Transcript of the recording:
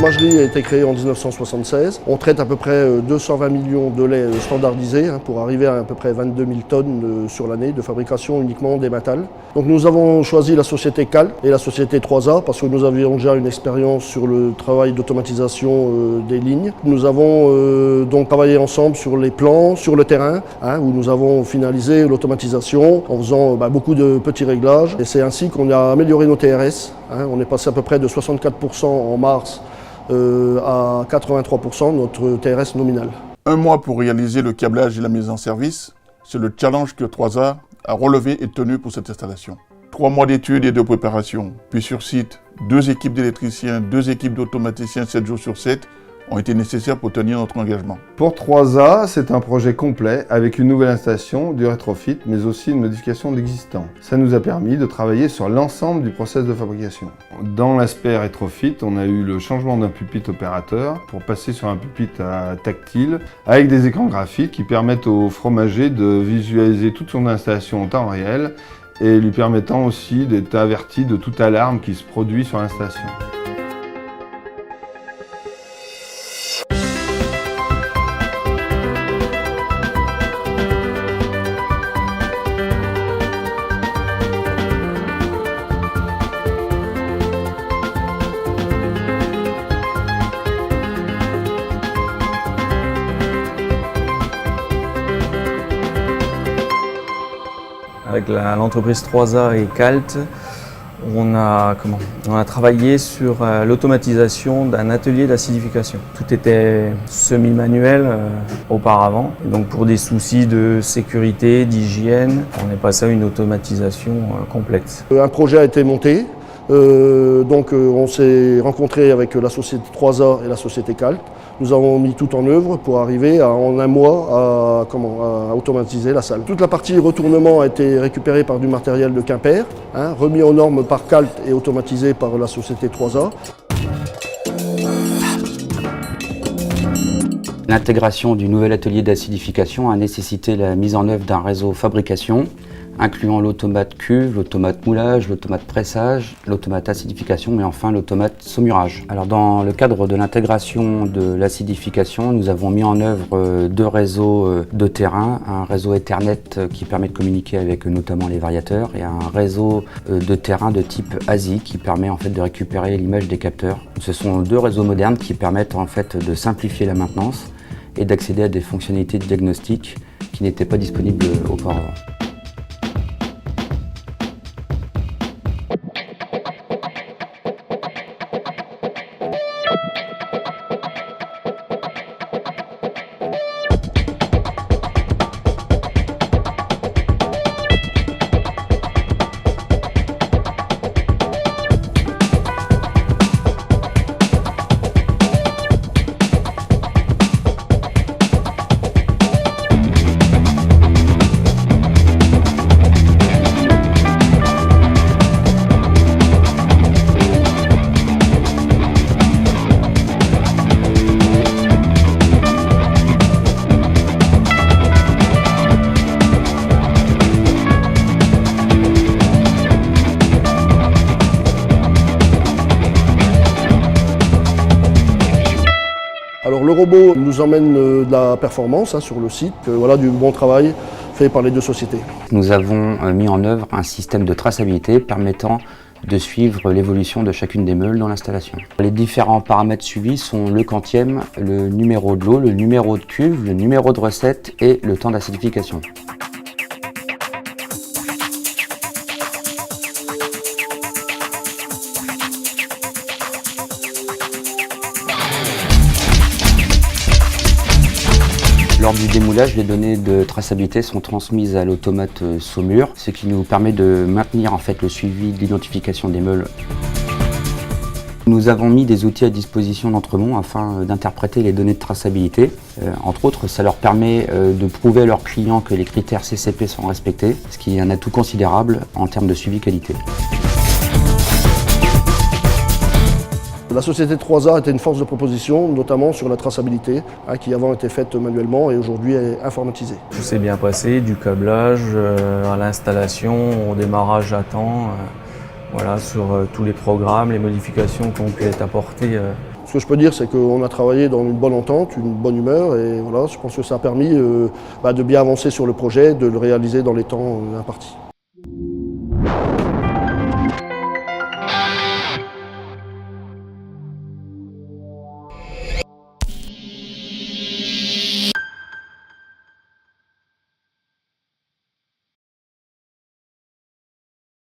fromagerie a été créée en 1976. On traite à peu près 220 millions de laits standardisés pour arriver à peu près 22 000 tonnes sur l'année de fabrication uniquement d'ématales. Donc nous avons choisi la société CAL et la société 3A parce que nous avions déjà une expérience sur le travail d'automatisation des lignes. Nous avons donc travaillé ensemble sur les plans, sur le terrain, où nous avons finalisé l'automatisation en faisant beaucoup de petits réglages. Et c'est ainsi qu'on a amélioré nos TRS. On est passé à peu près de 64% en mars à 83% notre TRS nominal. Un mois pour réaliser le câblage et la mise en service, c'est le challenge que 3A a relevé et tenu pour cette installation. 3 mois d'études et de préparation, puis sur site, 2 équipes d'électriciens, 2 équipes d'automaticiens 7 jours sur 7 ont été nécessaires pour tenir notre engagement. Pour 3A, c'est un projet complet avec une nouvelle installation, du rétrofit, mais aussi une modification d'existant. Ça nous a permis de travailler sur l'ensemble du process de fabrication. Dans l'aspect rétrofit, on a eu le changement d'un pupitre opérateur pour passer sur un pupitre tactile avec des écrans graphiques qui permettent au fromager de visualiser toute son installation en temps réel et lui permettant aussi d'être averti de toute alarme qui se produit sur l'installation. Avec l'entreprise 3A et CALT, on a travaillé sur l'automatisation d'un atelier d'acidification. Tout était semi-manuel auparavant. Et donc pour des soucis de sécurité, d'hygiène, on est passé à une automatisation complète. Un projet a été monté. On s'est rencontré avec la société 3A et la société CALT. Nous avons mis tout en œuvre pour arriver en un mois à automatiser la salle. Toute la partie retournement a été récupérée par du matériel de Quimper, remis aux normes par CALT et automatisé par la société 3A. L'intégration du nouvel atelier d'acidification a nécessité la mise en œuvre d'un réseau fabrication, incluant l'automate cuve, l'automate moulage, l'automate pressage, l'automate acidification et enfin l'automate saumurage. Alors dans le cadre de l'intégration de l'acidification, nous avons mis en œuvre 2 réseaux de terrain, un réseau Ethernet qui permet de communiquer avec notamment les variateurs et un réseau de terrain de type ASI qui permet en fait de récupérer l'image des capteurs. Ce sont 2 réseaux modernes qui permettent en fait de simplifier la maintenance et d'accéder à des fonctionnalités de diagnostic qui n'étaient pas disponibles auparavant. Alors le robot nous emmène de la performance sur le site, du bon travail fait par les 2 sociétés. Nous avons mis en œuvre un système de traçabilité permettant de suivre l'évolution de chacune des meules dans l'installation. Les différents paramètres suivis sont le quantième, le numéro de l'eau, le numéro de cuve, le numéro de recette et le temps d'acidification. Lors du démoulage, les données de traçabilité sont transmises à l'automate Saumur, ce qui nous permet de maintenir en fait le suivi de l'identification des meules. Nous avons mis des outils à disposition d'Entremont afin d'interpréter les données de traçabilité. Entre autres, ça leur permet de prouver à leurs clients que les critères CCP sont respectés, ce qui est un atout considérable en termes de suivi qualité. La société 3A était une force de proposition, notamment sur la traçabilité, qui avant était faite manuellement et aujourd'hui est informatisée. Tout s'est bien passé, du câblage à l'installation, au démarrage à temps, sur tous les programmes, les modifications qui ont pu être apportées Ce que je peux dire, c'est qu'on a travaillé dans une bonne entente, une bonne humeur, et voilà, je pense que ça a permis de bien avancer sur le projet, de le réaliser dans les temps impartis.